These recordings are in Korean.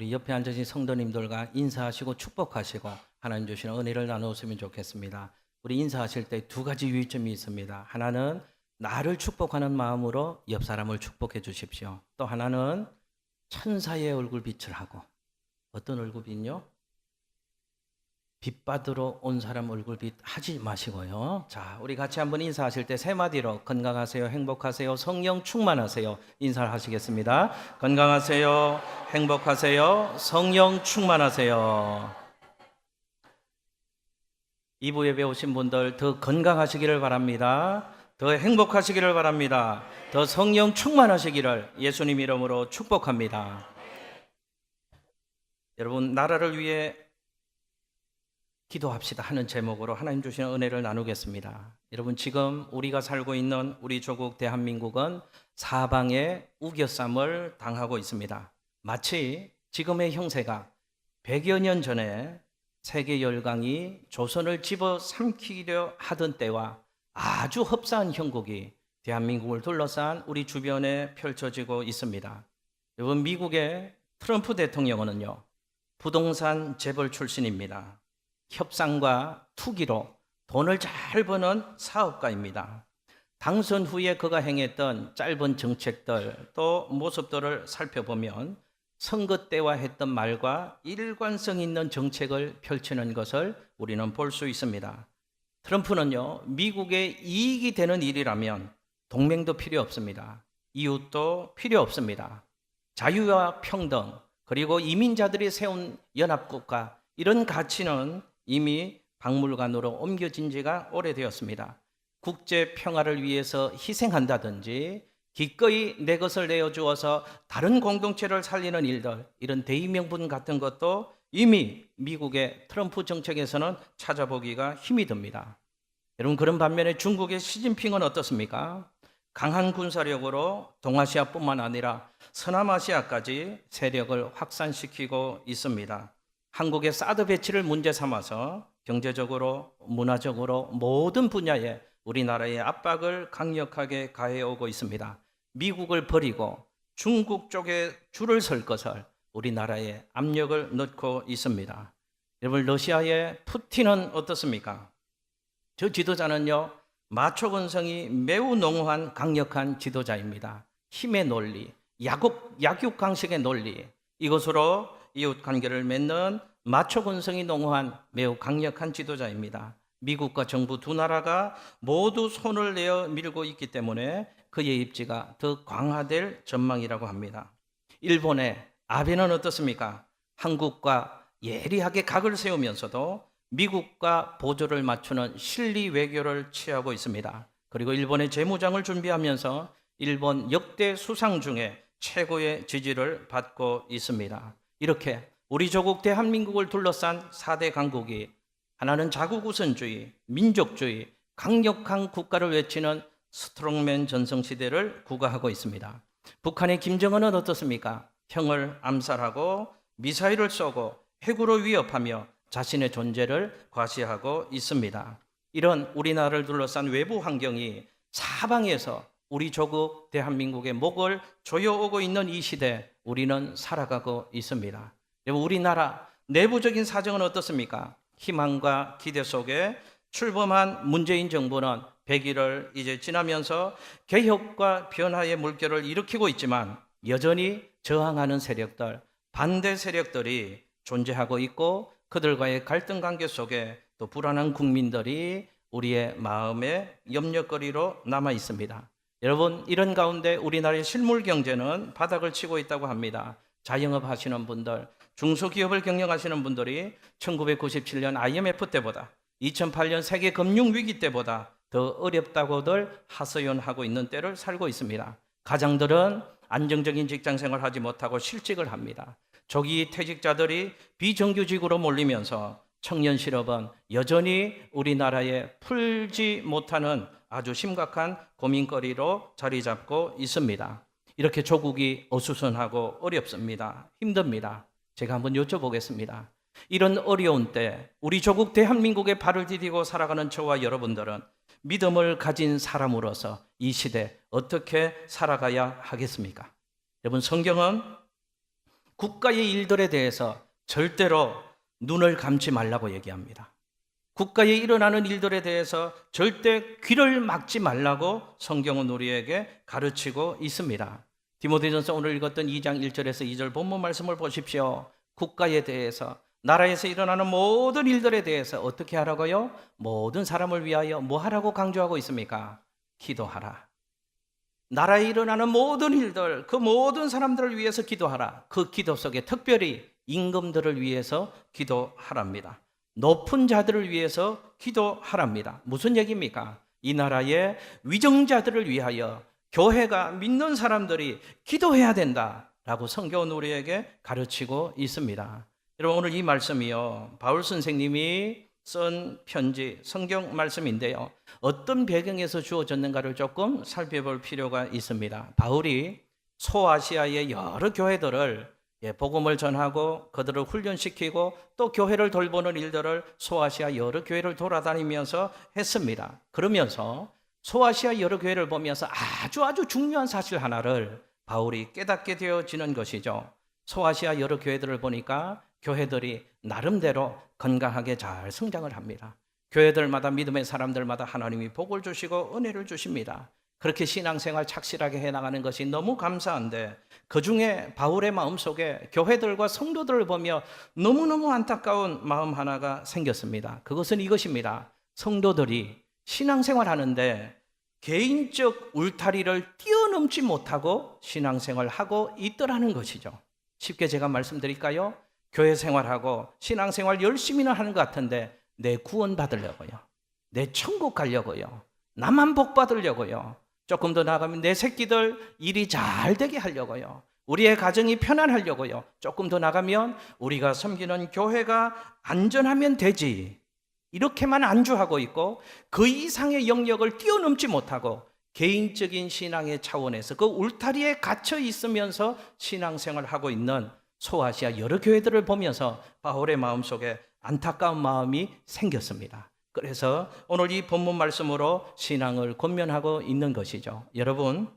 우리 옆에 앉으신 성도님들과 인사하시고 축복하시고 하나님 주시는 은혜를 나누었으면 좋겠습니다. 우리 인사하실 때 두 가지 유의점이 있습니다. 하나는 나를 축복하는 마음으로 옆 사람을 축복해 주십시오. 또 하나는 천사의 얼굴빛을 하고, 어떤 얼굴빛요? 빛 받으러 온 사람 얼굴빛 하지 마시고요. 자, 우리 같이 한번 인사하실 때 세 마디로 건강하세요, 행복하세요, 성령 충만하세요 인사를 하시겠습니다. 건강하세요, 행복하세요, 성령 충만하세요. 2부 예배 오신 분들 더 건강하시기를 바랍니다. 더 행복하시기를 바랍니다. 더 성령 충만하시기를 예수님 이름으로 축복합니다. 여러분, 나라를 위해 기도합시다 하는 제목으로 하나님 주시는 은혜를 나누겠습니다. 여러분, 지금 우리가 살고 있는 우리 조국 대한민국은 사방에 우겨쌈을 당하고 있습니다. 마치 지금의 형세가 100여 년 전에 세계 열강이 조선을 집어삼키려 하던 때와 아주 흡사한 형국이 대한민국을 둘러싼 우리 주변에 펼쳐지고 있습니다. 여러분, 미국의 트럼프 대통령은요, 부동산 재벌 출신입니다. 협상과 투기로 돈을 잘 버는 사업가입니다. 당선 후에 그가 행했던 짧은 정책들 또 모습들을 살펴보면 선거 때와 했던 말과 일관성 있는 정책을 펼치는 것을 우리는 볼 수 있습니다. 트럼프는요, 미국의 이익이 되는 일이라면 동맹도 필요 없습니다. 이웃도 필요 없습니다. 자유와 평등, 그리고 이민자들이 세운 연합국가, 이런 가치는 이미 박물관으로 옮겨진 지가 오래되었습니다. 국제 평화를 위해서 희생한다든지 기꺼이 내 것을 내어주어서 다른 공동체를 살리는 일들, 이런 대의명분 같은 것도 이미 미국의 트럼프 정책에서는 찾아보기가 힘이 듭니다. 여러분, 그런 반면에 중국의 시진핑은 어떻습니까? 강한 군사력으로 동아시아뿐만 아니라 서남아시아까지 세력을 확산시키고 있습니다. 한국의 사드 배치를 문제 삼아서 경제적으로, 문화적으로 모든 분야에 우리나라의 압박을 강력하게 가해오고 있습니다. 미국을 버리고 중국 쪽에 줄을 설 것을 우리나라에 압력을 넣고 있습니다. 여러분, 러시아의 푸틴은 어떻습니까? 저 지도자는요, 마초 근성이 매우 농후한 강력한 지도자입니다. 힘의 논리, 약육강식의 논리, 이것으로 이웃 관계를 맺는 마초 근성이 농후한 매우 강력한 지도자입니다. 미국과 정부 두 나라가 모두 손을 내어 밀고 있기 때문에 그의 입지가 더 강화될 전망이라고 합니다. 일본의 아베는 어떻습니까? 한국과 예리하게 각을 세우면서도 미국과 보조를 맞추는 실리 외교를 취하고 있습니다. 그리고 일본의 재무장을 준비하면서 일본 역대 수상 중에 최고의 지지를 받고 있습니다. 이렇게 우리 조국 대한민국을 둘러싼 4대 강국이 하나는 자국우선주의, 민족주의, 강력한 국가를 외치는 스트롱맨 전성시대를 구가하고 있습니다. 북한의 김정은은 어떻습니까? 형을 암살하고 미사일을 쏘고 핵으로 위협하며 자신의 존재를 과시하고 있습니다. 이런 우리나라를 둘러싼 외부 환경이 사방에서 우리 조국 대한민국의 목을 조여오고 있는 이 시대, 우리는 살아가고 있습니다. 우리나라 내부적인 사정은 어떻습니까? 희망과 기대 속에 출범한 문재인 정부는 100일을 이제 지나면서 개혁과 변화의 물결을 일으키고 있지만 여전히 저항하는 세력들, 반대 세력들이 존재하고 있고 그들과의 갈등 관계 속에 또 불안한 국민들이 우리의 마음의 염려거리로 남아 있습니다. 여러분, 이런 가운데 우리나라의 실물 경제는 바닥을 치고 있다고 합니다. 자영업 하시는 분들, 중소기업을 경영하시는 분들이 1997년 IMF 때보다 2008년 세계 금융위기 때보다 더 어렵다고들 하소연하고 있는 때를 살고 있습니다. 가장들은 안정적인 직장생활을 하지 못하고 실직을 합니다. 조기 퇴직자들이 비정규직으로 몰리면서 청년 실업은 여전히 우리나라에 풀지 못하는 아주 심각한 고민거리로 자리 잡고 있습니다. 이렇게 조국이 어수선하고 어렵습니다. 힘듭니다. 제가 한번 여쭤보겠습니다. 이런 어려운 때 우리 조국 대한민국에 발을 디디고 살아가는 저와 여러분들은 믿음을 가진 사람으로서 이 시대 어떻게 살아가야 하겠습니까? 여러분, 성경은 국가의 일들에 대해서 절대로 눈을 감지 말라고 얘기합니다. 국가에 일어나는 일들에 대해서 절대 귀를 막지 말라고 성경은 우리에게 가르치고 있습니다. 디모데전서 오늘 읽었던 2장 1절에서 2절 본문 말씀을 보십시오. 국가에 대해서, 나라에서 일어나는 모든 일들에 대해서 어떻게 하라고요? 모든 사람을 위하여 뭐 하라고 강조하고 있습니까? 기도하라. 나라에 일어나는 모든 일들, 그 모든 사람들을 위해서 기도하라. 그 기도 속에 특별히 임금들을 위해서 기도하랍니다. 높은 자들을 위해서 기도하랍니다. 무슨 얘기입니까? 이 나라의 위정자들을 위하여 교회가 믿는 사람들이 기도해야 된다라고 성경은 우리에게 가르치고 있습니다. 여러분, 오늘 이 말씀이요, 바울 선생님이 쓴 편지, 성경 말씀인데요, 어떤 배경에서 주어졌는가를 조금 살펴볼 필요가 있습니다. 바울이 소아시아의 여러 교회들을 복음을 전하고 그들을 훈련시키고 또 교회를 돌보는 일들을 소아시아 여러 교회를 돌아다니면서 했습니다. 그러면서 소아시아 여러 교회를 보면서 아주 중요한 사실 하나를 바울이 깨닫게 되어지는 것이죠. 소아시아 여러 교회들을 보니까 교회들이 나름대로 건강하게 잘 성장을 합니다. 교회들마다 믿음의 사람들마다 하나님이 복을 주시고 은혜를 주십니다. 그렇게 신앙생활 착실하게 해나가는 것이 너무 감사한데, 그 중에 바울의 마음속에 교회들과 성도들을 보며 너무너무 안타까운 마음 하나가 생겼습니다. 그것은 이것입니다. 성도들이 신앙생활 하는데 개인적 울타리를 뛰어넘지 못하고 신앙생활 하고 있더라는 것이죠. 쉽게 제가 말씀드릴까요? 교회 생활하고 신앙생활 열심히는 하는 것 같은데 내 구원 받으려고요, 내 천국 가려고요, 나만 복 받으려고요, 조금 더 나아가면 내 새끼들 일이 잘 되게 하려고요, 우리의 가정이 편안하려고요, 조금 더 나가면 우리가 섬기는 교회가 안전하면 되지, 이렇게만 안주하고 있고 그 이상의 영역을 뛰어넘지 못하고 개인적인 신앙의 차원에서 그 울타리에 갇혀 있으면서 신앙생활을 하고 있는 소아시아 여러 교회들을 보면서 바울의 마음속에 안타까운 마음이 생겼습니다. 그래서 오늘 이 본문 말씀으로 신앙을 권면하고 있는 것이죠. 여러분,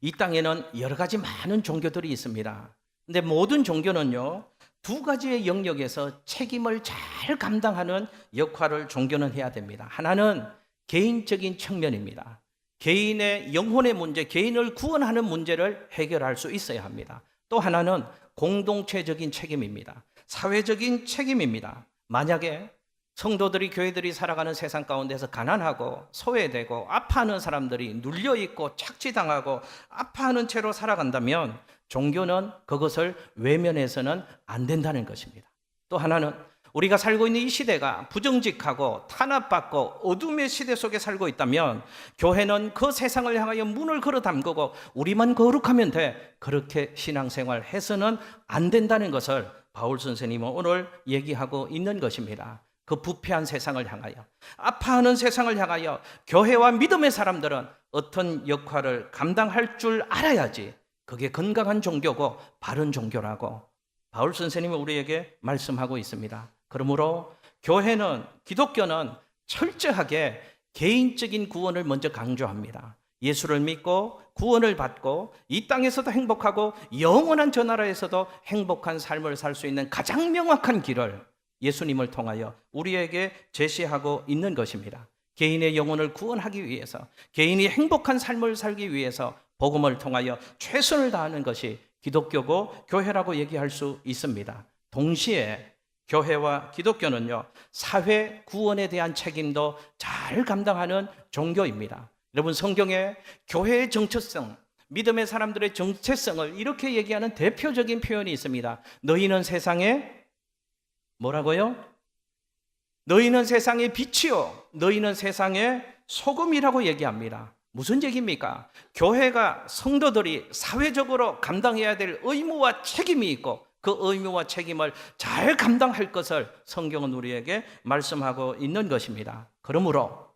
이 땅에는 여러 가지 많은 종교들이 있습니다. 근데 모든 종교는요, 두 가지의 영역에서 책임을 잘 감당하는 역할을 종교는 해야 됩니다. 하나는 개인적인 측면입니다. 개인의 영혼의 문제, 개인을 구원하는 문제를 해결할 수 있어야 합니다. 또 하나는 공동체적인 책임입니다. 사회적인 책임입니다. 만약에 성도들이, 교회들이 살아가는 세상 가운데서 가난하고 소외되고 아파하는 사람들이 눌려있고 착취당하고 아파하는 채로 살아간다면 종교는 그것을 외면해서는 안 된다는 것입니다. 또 하나는 우리가 살고 있는 이 시대가 부정직하고 탄압받고 어둠의 시대 속에 살고 있다면 교회는 그 세상을 향하여 문을 걸어 담그고 우리만 거룩하면 돼, 그렇게 신앙생활 해서는 안 된다는 것을 바울 선생님은 오늘 얘기하고 있는 것입니다. 그 부패한 세상을 향하여, 아파하는 세상을 향하여 교회와 믿음의 사람들은 어떤 역할을 감당할 줄 알아야지 그게 건강한 종교고 바른 종교라고 바울 선생님이 우리에게 말씀하고 있습니다. 그러므로 교회는, 기독교는 철저하게 개인적인 구원을 먼저 강조합니다. 예수를 믿고 구원을 받고 이 땅에서도 행복하고 영원한 저 나라에서도 행복한 삶을 살 수 있는 가장 명확한 길을 예수님을 통하여 우리에게 제시하고 있는 것입니다. 개인의 영혼을 구원하기 위해서, 개인이 행복한 삶을 살기 위해서 복음을 통하여 최선을 다하는 것이 기독교고 교회라고 얘기할 수 있습니다. 동시에 교회와 기독교는요, 사회 구원에 대한 책임도 잘 감당하는 종교입니다. 여러분, 성경에 교회의 정체성, 믿음의 사람들의 정체성을 이렇게 얘기하는 대표적인 표현이 있습니다. 너희는 세상에 뭐라고요? 너희는 세상의 빛이요, 너희는 세상의 소금이라고 얘기합니다. 무슨 얘기입니까? 교회가, 성도들이 사회적으로 감당해야 될 의무와 책임이 있고 그 의무와 책임을 잘 감당할 것을 성경은 우리에게 말씀하고 있는 것입니다. 그러므로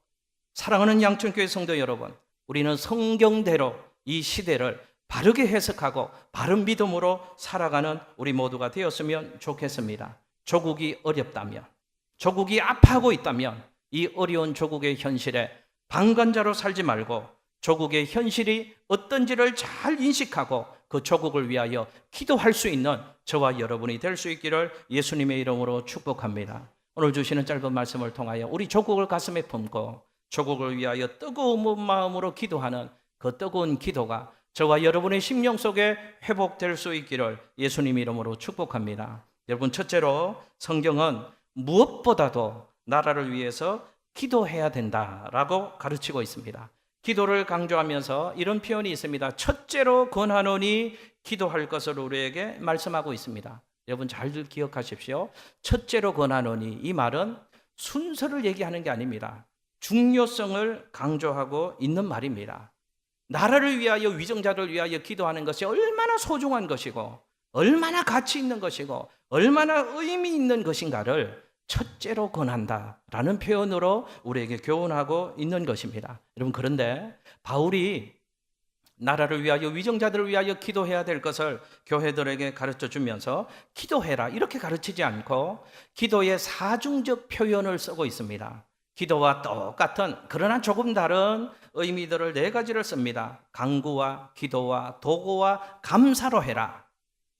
사랑하는 양천교회 성도 여러분, 우리는 성경대로 이 시대를 바르게 해석하고 바른 믿음으로 살아가는 우리 모두가 되었으면 좋겠습니다. 조국이 어렵다면, 조국이 아파하고 있다면 이 어려운 조국의 현실에 방관자로 살지 말고 조국의 현실이 어떤지를 잘 인식하고 그 조국을 위하여 기도할 수 있는 저와 여러분이 될 수 있기를 예수님의 이름으로 축복합니다. 오늘 주시는 짧은 말씀을 통하여 우리 조국을 가슴에 품고 조국을 위하여 뜨거운 마음으로 기도하는 그 뜨거운 기도가 저와 여러분의 심령 속에 회복될 수 있기를 예수님 이름으로 축복합니다. 여러분, 첫째로 성경은 무엇보다도 나라를 위해서 기도해야 된다라고 가르치고 있습니다. 기도를 강조하면서 이런 표현이 있습니다. 첫째로 권하노니 기도할 것을 우리에게 말씀하고 있습니다. 여러분 잘 기억하십시오. 첫째로 권하노니, 이 말은 순서를 얘기하는 게 아닙니다. 중요성을 강조하고 있는 말입니다. 나라를 위하여, 위정자를 위하여 기도하는 것이 얼마나 소중한 것이고 얼마나 가치 있는 것이고 얼마나 의미 있는 것인가를 첫째로 권한다라는 표현으로 우리에게 교훈하고 있는 것입니다. 여러분, 그런데 바울이 나라를 위하여, 위정자들을 위하여 기도해야 될 것을 교회들에게 가르쳐 주면서 기도해라 이렇게 가르치지 않고 기도의 사중적 표현을 쓰고 있습니다. 기도와 똑같은 그러나 조금 다른 의미들을 네 가지를 씁니다. 간구와 기도와 도구와 감사로 해라.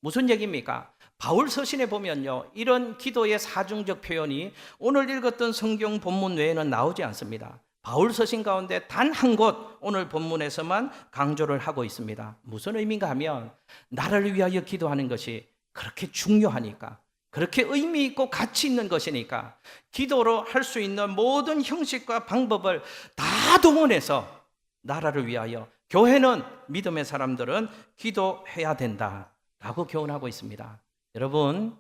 무슨 얘기입니까? 바울 서신에 보면요, 이런 기도의 사중적 표현이 오늘 읽었던 성경 본문 외에는 나오지 않습니다. 바울 서신 가운데 단 한 곳 오늘 본문에서만 강조를 하고 있습니다. 무슨 의미인가 하면 나라를 위하여 기도하는 것이 그렇게 중요하니까, 그렇게 의미 있고 가치 있는 것이니까 기도로 할 수 있는 모든 형식과 방법을 다 동원해서 나라를 위하여, 교회는, 믿음의 사람들은 기도해야 된다라고 교훈하고 있습니다. 여러분,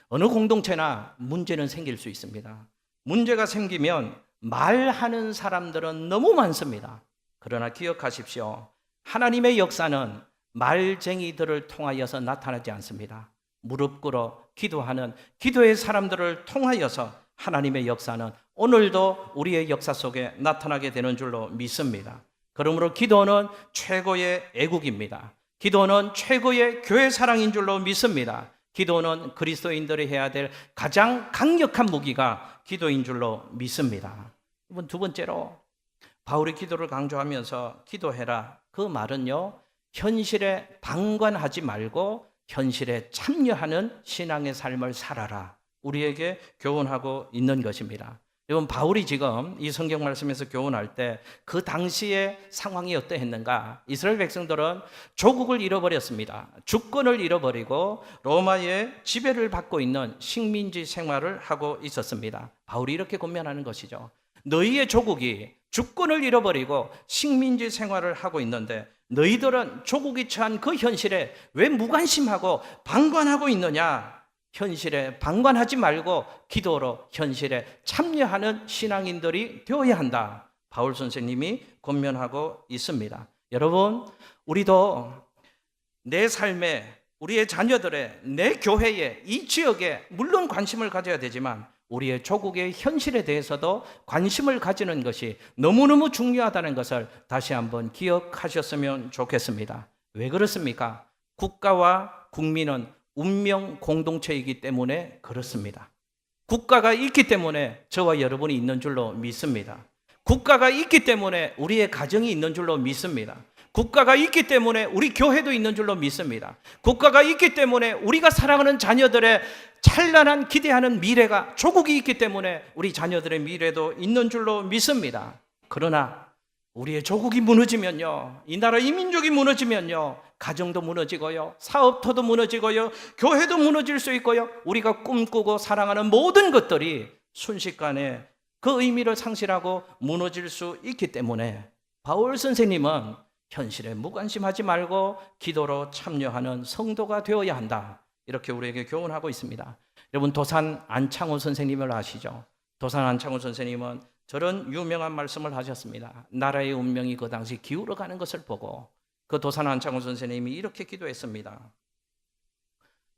어느 공동체나 문제는 생길 수 있습니다. 문제가 생기면 말하는 사람들은 너무 많습니다. 그러나 기억하십시오. 하나님의 역사는 말쟁이들을 통하여서 나타나지 않습니다. 무릎 꿇어 기도하는 기도의 사람들을 통하여서 하나님의 역사는 오늘도 우리의 역사 속에 나타나게 되는 줄로 믿습니다. 그러므로 기도는 최고의 애국입니다. 기도는 최고의 교회 사랑인 줄로 믿습니다. 기도는 그리스도인들이 해야 될 가장 강력한 무기가 기도인 줄로 믿습니다. 이번 두 번째로 바울이 기도를 강조하면서 기도해라, 그 말은요, 현실에 방관하지 말고 현실에 참여하는 신앙의 삶을 살아라, 우리에게 교훈하고 있는 것입니다. 여러분, 바울이 지금 이 성경 말씀에서 교훈할 때 그 당시의 상황이 어떠했는가? 이스라엘 백성들은 조국을 잃어버렸습니다. 주권을 잃어버리고 로마의 지배를 받고 있는 식민지 생활을 하고 있었습니다. 바울이 이렇게 권면하는 것이죠. 너희의 조국이 주권을 잃어버리고 식민지 생활을 하고 있는데 너희들은 조국이 처한 그 현실에 왜 무관심하고 방관하고 있느냐? 현실에 방관하지 말고 기도로 현실에 참여하는 신앙인들이 되어야 한다. 바울 선생님이 권면하고 있습니다. 여러분, 우리도 내 삶에, 우리의 자녀들의, 내 교회에, 이 지역에 물론 관심을 가져야 되지만 우리의 조국의 현실에 대해서도 관심을 가지는 것이 너무너무 중요하다는 것을 다시 한번 기억하셨으면 좋겠습니다. 왜 그렇습니까? 국가와 국민은 운명 공동체이기 때문에 그렇습니다. 국가가 있기 때문에 저와 여러분이 있는 줄로 믿습니다. 국가가 있기 때문에 우리의 가정이 있는 줄로 믿습니다. 국가가 있기 때문에 우리 교회도 있는 줄로 믿습니다. 국가가 있기 때문에 우리가 사랑하는 자녀들의 찬란한 기대하는 미래가, 조국이 있기 때문에 우리 자녀들의 미래도 있는 줄로 믿습니다. 그러나 우리의 조국이 무너지면요, 이 나라 이 민족이 무너지면요, 가정도 무너지고요, 사업터도 무너지고요, 교회도 무너질 수 있고요, 우리가 꿈꾸고 사랑하는 모든 것들이 순식간에 그 의미를 상실하고 무너질 수 있기 때문에 바울 선생님은 현실에 무관심하지 말고 기도로 참여하는 성도가 되어야 한다, 이렇게 우리에게 교훈하고 있습니다. 여러분, 도산 안창호 선생님을 아시죠? 도산 안창호 선생님은 저런 유명한 말씀을 하셨습니다. 나라의 운명이 그 당시 기울어가는 것을 보고 그 도산 안창호 선생님이 이렇게 기도했습니다.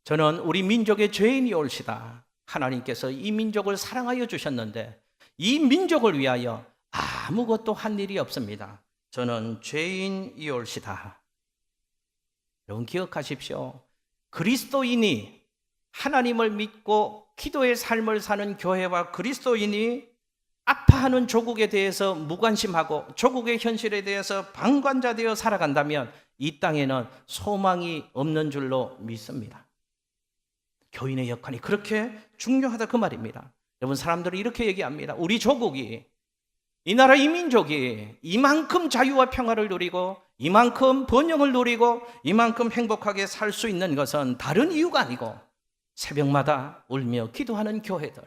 저는 우리 민족의 죄인이 올시다. 하나님께서 이 민족을 사랑하여 주셨는데 이 민족을 위하여 아무것도 한 일이 없습니다. 저는 죄인이 올시다. 여러분, 기억하십시오. 그리스도인이, 하나님을 믿고 기도의 삶을 사는 교회와 그리스도인이 아파하는 조국에 대해서 무관심하고 조국의 현실에 대해서 방관자 되어 살아간다면 이 땅에는 소망이 없는 줄로 믿습니다. 교인의 역할이 그렇게 중요하다 그 말입니다. 여러분, 사람들이 이렇게 얘기합니다. 우리 조국이, 이 나라 이 민족이 이만큼 자유와 평화를 누리고 이만큼 번영을 누리고 이만큼 행복하게 살 수 있는 것은 다른 이유가 아니고 새벽마다 울며 기도하는 교회들,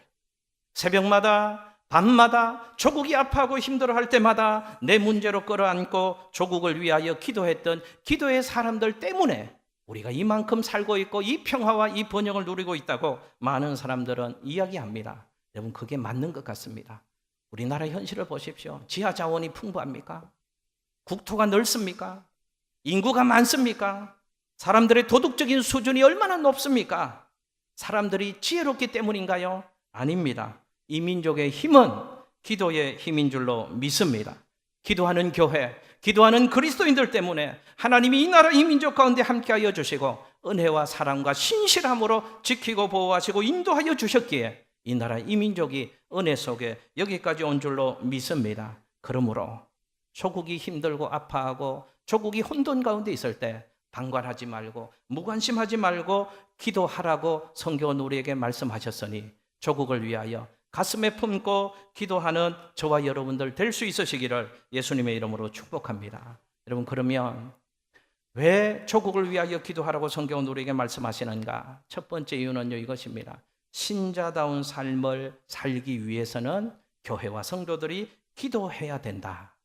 새벽마다 밤마다 조국이 아파하고 힘들어할 때마다 내 문제로 끌어안고 조국을 위하여 기도했던 기도의 사람들 때문에 우리가 이만큼 살고 있고 이 평화와 이 번영을 누리고 있다고 많은 사람들은 이야기합니다. 여러분, 그게 맞는 것 같습니다. 우리나라 현실을 보십시오. 지하 자원이 풍부합니까? 국토가 넓습니까? 인구가 많습니까? 사람들의 도덕적인 수준이 얼마나 높습니까? 사람들이 지혜롭기 때문인가요? 아닙니다. 이 민족의 힘은 기도의 힘인 줄로 믿습니다. 기도하는 교회, 기도하는 그리스도인들 때문에 하나님이 이 나라 이 민족 가운데 함께하여 주시고 은혜와 사랑과 신실함으로 지키고 보호하시고 인도하여 주셨기에 이 나라 이 민족이 은혜 속에 여기까지 온 줄로 믿습니다. 그러므로 조국이 힘들고 아파하고 조국이 혼돈 가운데 있을 때 방관하지 말고 무관심하지 말고 기도하라고 성경은 우리에게 말씀하셨으니 조국을 위하여 가슴에 품고 기도하는 저와 여러분들 될 수 있으시기를 예수님의 이름으로 축복합니다. 여러분, 그러면 왜 조국을 위하여 기도하라고 성경은 우리에게 말씀하시는가? 첫 번째 이유는요, 이것입니다. 신자다운 삶을 살기 위해서는 교회와 성도들이 기도해야 된다.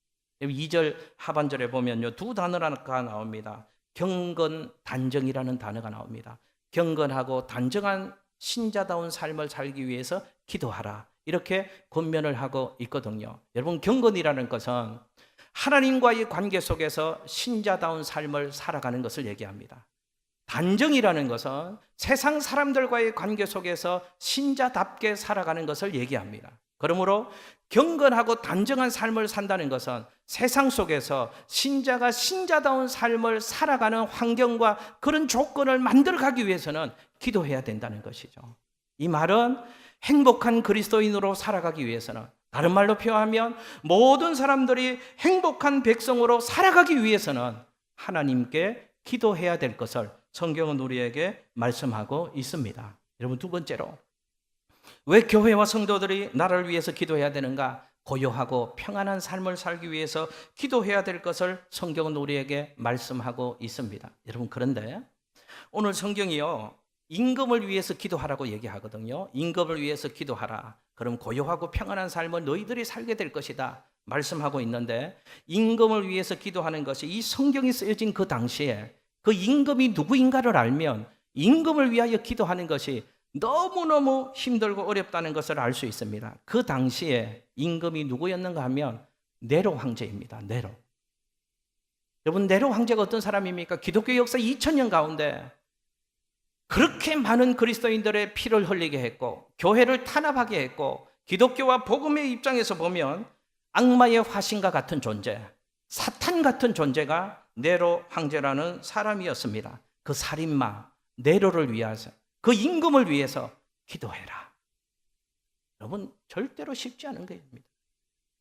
2절 하반절에 보면요, 두 단어가 나옵니다. 경건, 단정이라는 단어가 나옵니다. 경건하고 단정한 신자다운 삶을 살기 위해서 기도하라, 이렇게 권면을 하고 있거든요. 여러분, 경건이라는 것은 하나님과의 관계 속에서 신자다운 삶을 살아가는 것을 얘기합니다. 단정이라는 것은 세상 사람들과의 관계 속에서 신자답게 살아가는 것을 얘기합니다. 그러므로 경건하고 단정한 삶을 산다는 것은 세상 속에서 신자가 신자다운 삶을 살아가는 환경과 그런 조건을 만들어가기 위해서는 기도해야 된다는 것이죠. 이 말은 행복한 그리스도인으로 살아가기 위해서는, 다른 말로 표현하면 모든 사람들이 행복한 백성으로 살아가기 위해서는 하나님께 기도해야 될 것을 성경은 우리에게 말씀하고 있습니다. 여러분, 두 번째로 왜 교회와 성도들이 나라를 위해서 기도해야 되는가? 고요하고 평안한 삶을 살기 위해서 기도해야 될 것을 성경은 우리에게 말씀하고 있습니다. 여러분, 그런데 오늘 성경이요, 임금을 위해서 기도하라고 얘기하거든요. 임금을 위해서 기도하라. 그럼 고요하고 평안한 삶을 너희들이 살게 될 것이다 말씀하고 있는데, 임금을 위해서 기도하는 것이 이 성경이 쓰여진 그 당시에 그 임금이 누구인가를 알면 임금을 위하여 기도하는 것이 너무너무 힘들고 어렵다는 것을 알 수 있습니다. 그 당시에 임금이 누구였는가 하면 네로 황제입니다. 네로. 여러분, 네로 황제가 어떤 사람입니까? 기독교 역사 2000년 가운데 그렇게 많은 그리스도인들의 피를 흘리게 했고 교회를 탄압하게 했고 기독교와 복음의 입장에서 보면 악마의 화신과 같은 존재, 사탄 같은 존재가 네로 황제라는 사람이었습니다. 그 살인마 네로를 위해서, 그 임금을 위해서 기도해라. 여러분, 절대로 쉽지 않은 것입니다.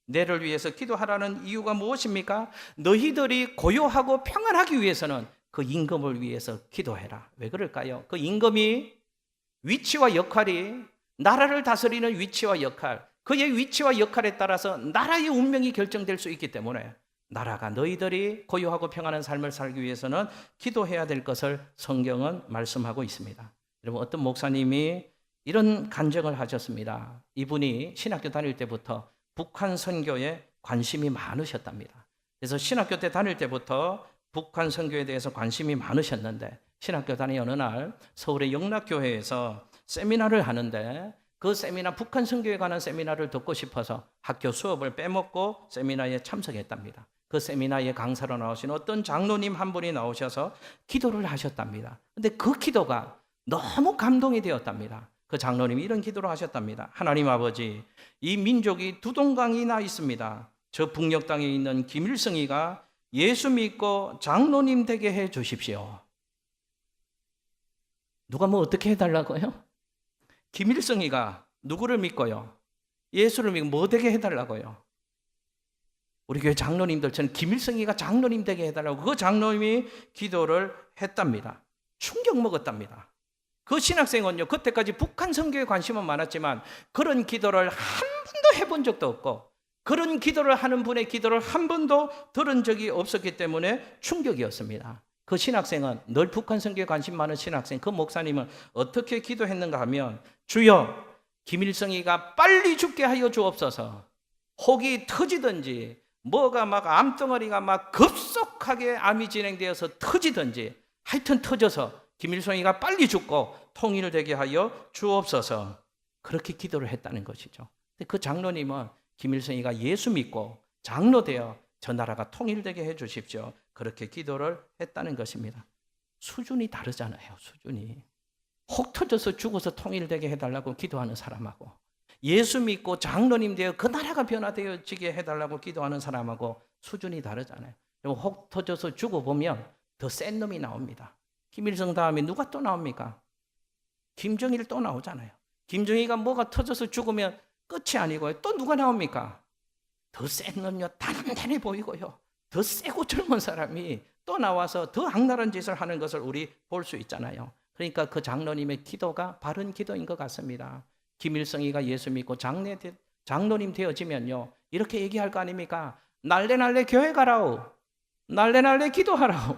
네로를 위해서 기도하라는 이유가 무엇입니까? 너희들이 고요하고 평안하기 위해서는 그 임금을 위해서 기도해라. 왜 그럴까요? 그 임금이 위치와 역할이, 나라를 다스리는 위치와 역할, 그의 위치와 역할에 따라서 나라의 운명이 결정될 수 있기 때문에 나라가, 너희들이 고요하고 평안한 삶을 살기 위해서는 기도해야 될 것을 성경은 말씀하고 있습니다. 여러분, 어떤 목사님이 이런 간증을 하셨습니다. 이분이 신학교 다닐 때부터 북한 선교에 관심이 많으셨답니다. 그래서 신학교 때 다닐 때부터 북한 선교에 대해서 관심이 많으셨는데 신학교 다니 어느 날 서울의 영락교회에서 세미나를 하는데 그 세미나, 북한 선교에 관한 세미나를 듣고 싶어서 학교 수업을 빼먹고 세미나에 참석했답니다. 그 세미나에 강사로 나오신 어떤 장로님 한 분이 나오셔서 기도를 하셨답니다. 근데 그 기도가 너무 감동이 되었답니다. 그 장로님이 이런 기도를 하셨답니다. 하나님 아버지, 이 민족이 두동강이 나 있습니다. 저 북녘 땅에 있는 김일성이가 예수 믿고 장로님 되게 해 주십시오. 누가 뭐 어떻게 해달라고요? 김일성이가 누구를 믿고요? 예수를 믿고 뭐 되게 해달라고요? 우리 교회 장로님들처럼 김일성이가 장로님 되게 해달라고 그 장로님이 기도를 했답니다. 충격 먹었답니다. 그 신학생은요, 그때까지 북한 선교에 관심은 많았지만 그런 기도를 한 번도 해본 적도 없고 그런 기도를 하는 분의 기도를 한 번도 들은 적이 없었기 때문에 충격이었습니다. 그 신학생은, 늘 북한 선교에 관심 많은 신학생, 그 목사님은 어떻게 기도했는가 하면, 주여 김일성이가 빨리 죽게 하여 주옵소서. 혹이 터지든지 뭐가 막 암덩어리가 막 급속하게 암이 진행되어서 터지든지 하여튼 터져서 김일성이가 빨리 죽고 통일되게 하여 주옵소서. 그렇게 기도를 했다는 것이죠. 그 장로님은 김일성이가 예수 믿고 장로 되어 저 나라가 통일되게 해 주십시오. 그렇게 기도를 했다는 것입니다. 수준이 다르잖아요. 수준이. 혹 터져서 죽어서 통일되게 해달라고 기도하는 사람하고, 예수 믿고 장로님 되어 그 나라가 변화되어지게 해달라고 기도하는 사람하고 수준이 다르잖아요. 혹 터져서 죽어보면 더 센 놈이 나옵니다. 김일성 다음에 누가 또 나옵니까? 김정일 또 나오잖아요. 김정일가 뭐가 터져서 죽으면 끝이 아니고요. 또 누가 나옵니까? 더 센 놈요. 단단해 보이고요. 더 세고 젊은 사람이 또 나와서 더 악랄한 짓을 하는 것을 우리 볼 수 있잖아요. 그러니까 그 장로님의 기도가 바른 기도인 것 같습니다. 김일성이가 예수 믿고 장로님 되어지면요, 이렇게 얘기할 거 아닙니까? 날래날래 교회 가라오. 날래날래 기도하라오.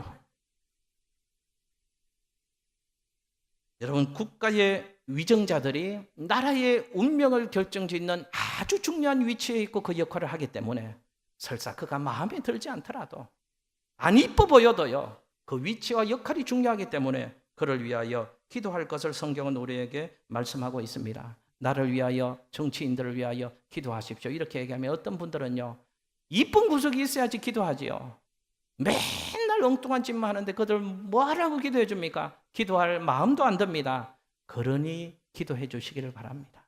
여러분, 국가의 위정자들이 나라의 운명을 결정짓는 아주 중요한 위치에 있고 그 역할을 하기 때문에 설사 그가 마음에 들지 않더라도, 안 이뻐 보여도요, 그 위치와 역할이 중요하기 때문에 그를 위하여 기도할 것을 성경은 우리에게 말씀하고 있습니다. 나를 위하여, 정치인들을 위하여 기도하십시오. 이렇게 얘기하면 어떤 분들은요, 이쁜 구석이 있어야지 기도하지요. 맨날 엉뚱한 짓만 하는데 그들 뭐하라고 기도해 줍니까? 기도할 마음도 안 듭니다. 그러니 기도해 주시기를 바랍니다.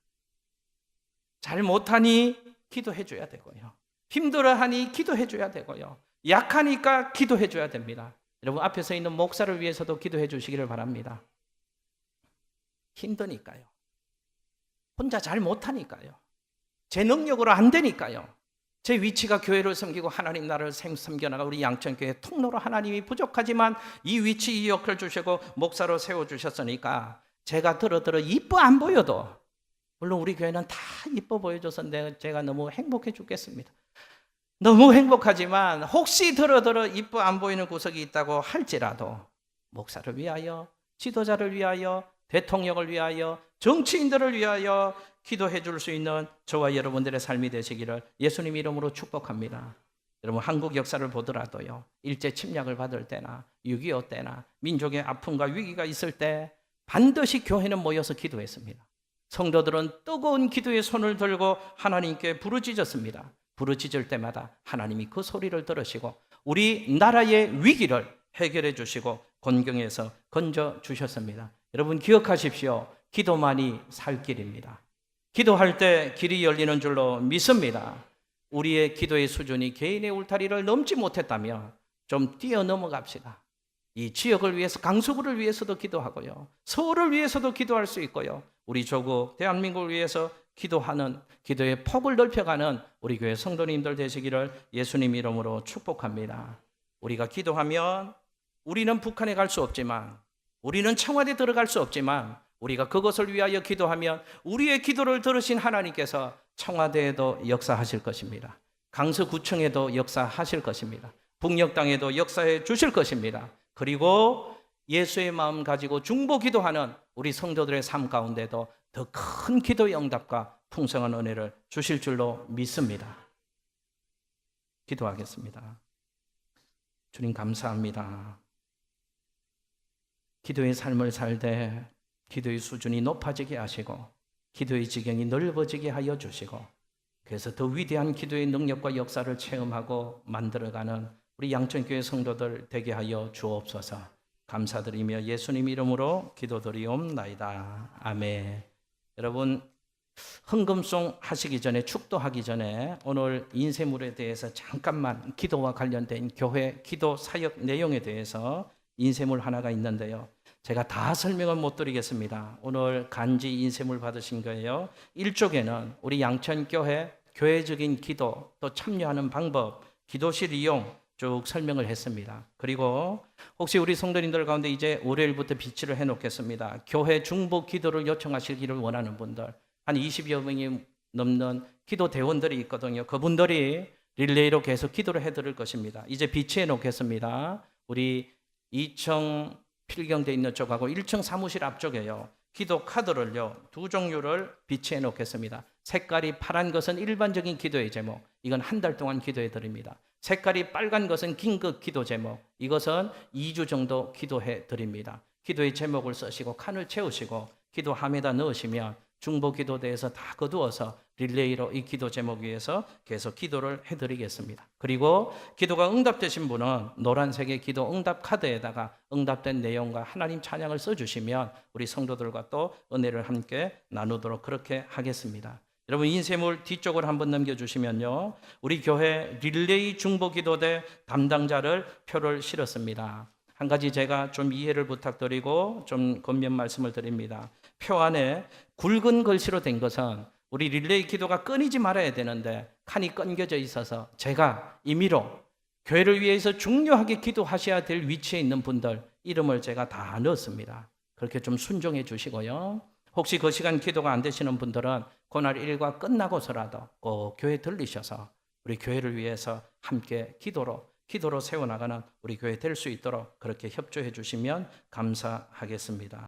잘 못하니 기도해 줘야 되고요. 힘들어하니 기도해 줘야 되고요. 약하니까 기도해 줘야 됩니다. 여러분, 앞에 서 있는 목사를 위해서도 기도해 주시기를 바랍니다. 힘드니까요. 혼자 잘 못하니까요. 제 능력으로 안 되니까요. 제 위치가 교회를 섬기고 하나님 나라를 섬겨나가 우리 양천교회 통로로 하나님이 부족하지만 이 위치, 이 역할을 주시고 목사로 세워주셨으니까 제가 들어 이뻐 안 보여도, 물론 우리 교회는 다 이뻐 보여줘서 제가 너무 행복해 죽겠습니다. 너무 행복하지만 혹시 들어 이뻐 안 보이는 구석이 있다고 할지라도 목사를 위하여, 지도자를 위하여, 대통령을 위하여, 정치인들을 위하여 기도해 줄 수 있는 저와 여러분들의 삶이 되시기를 예수님 이름으로 축복합니다. 여러분, 한국 역사를 보더라도요, 일제 침략을 받을 때나 6.25 때나 민족의 아픔과 위기가 있을 때 반드시 교회는 모여서 기도했습니다. 성도들은 뜨거운 기도의 손을 들고 하나님께 부르짖었습니다. 부르짖을 때마다 하나님이 그 소리를 들으시고 우리 나라의 위기를 해결해 주시고 곤경에서 건져 주셨습니다. 여러분, 기억하십시오. 기도만이 살 길입니다. 기도할 때 길이 열리는 줄로 믿습니다. 우리의 기도의 수준이 개인의 울타리를 넘지 못했다면 좀 뛰어넘어갑시다. 이 지역을 위해서, 강서구를 위해서도 기도하고요, 서울을 위해서도 기도할 수 있고요, 우리 조국 대한민국을 위해서 기도하는, 기도의 폭을 넓혀가는 우리 교회 성도님들 되시기를 예수님 이름으로 축복합니다. 우리가 기도하면 우리는 북한에 갈 수 없지만, 우리는 청와대 들어갈 수 없지만, 우리가 그것을 위하여 기도하면 우리의 기도를 들으신 하나님께서 청와대에도 역사하실 것입니다. 강서구청에도 역사하실 것입니다. 북녘 땅에도 역사해 주실 것입니다. 그리고 예수의 마음 가지고 중보 기도하는 우리 성도들의 삶 가운데도 더 큰 기도의 응답과 풍성한 은혜를 주실 줄로 믿습니다. 기도하겠습니다. 주님, 감사합니다. 기도의 삶을 살 때 기도의 수준이 높아지게 하시고 기도의 지경이 넓어지게 하여 주시고, 그래서 더 위대한 기도의 능력과 역사를 체험하고 만들어가는 우리 양천교회 성도들 되게 하여 주옵소서. 감사드리며 예수님 이름으로 기도드리옵나이다. 아멘. 여러분, 헌금송 하시기 전에, 축도하기 전에 오늘 인쇄물에 대해서 잠깐만, 기도와 관련된 교회 기도 사역 내용에 대해서 인쇄물 하나가 있는데요, 제가 다 설명은 못 드리겠습니다. 오늘 간지 인쇄물 받으신 거예요. 1쪽에는 우리 양천교회 교회적인 기도, 또 참여하는 방법, 기도실 이용 쭉 설명을 했습니다. 그리고 혹시 우리 성도님들 가운데 이제 월요일부터 비치를 해놓겠습니다. 교회 중보 기도를 요청하시기를 원하는 분들, 한 20여 명이 넘는 기도 대원들이 있거든요. 그분들이 릴레이로 계속 기도를 해드릴 것입니다. 이제 비치해 놓겠습니다. 우리 2층 필경돼 있는 쪽하고 1층 사무실 앞쪽에요. 기도 카드를요, 두 종류를 비치해 놓겠습니다. 색깔이 파란 것은 일반적인 기도의 제목, 이건 한 달 동안 기도해 드립니다. 색깔이 빨간 것은 긴급 기도 제목, 이것은 2주 정도 기도해 드립니다. 기도의 제목을 쓰시고 칸을 채우시고 기도함에다 넣으시면 중보 기도대에서 다 거두어서 릴레이로 이 기도 제목 위에서 계속 기도를 해드리겠습니다. 그리고 기도가 응답되신 분은 노란색의 기도 응답 카드에다가 응답된 내용과 하나님 찬양을 써주시면 우리 성도들과 또 은혜를 함께 나누도록 그렇게 하겠습니다. 여러분 인쇄물 뒤쪽을 한번 넘겨주시면요, 우리 교회 릴레이 중보 기도대 담당자를 표를 실었습니다. 한 가지 제가 좀 이해를 부탁드리고 좀 권면 말씀을 드립니다. 표 안에 굵은 글씨로 된 것은 우리 릴레이 기도가 끊이지 말아야 되는데 칸이 끊겨져 있어서 제가 임의로 교회를 위해서 중요하게 기도하셔야 될 위치에 있는 분들 이름을 제가 다 넣었습니다. 그렇게 좀 순종해 주시고요. 혹시 그 시간 기도가 안 되시는 분들은 그날 일과 끝나고서라도 꼭 교회 들리셔서 우리 교회를 위해서 함께 기도로 세워나가는 우리 교회 될 수 있도록 그렇게 협조해 주시면 감사하겠습니다.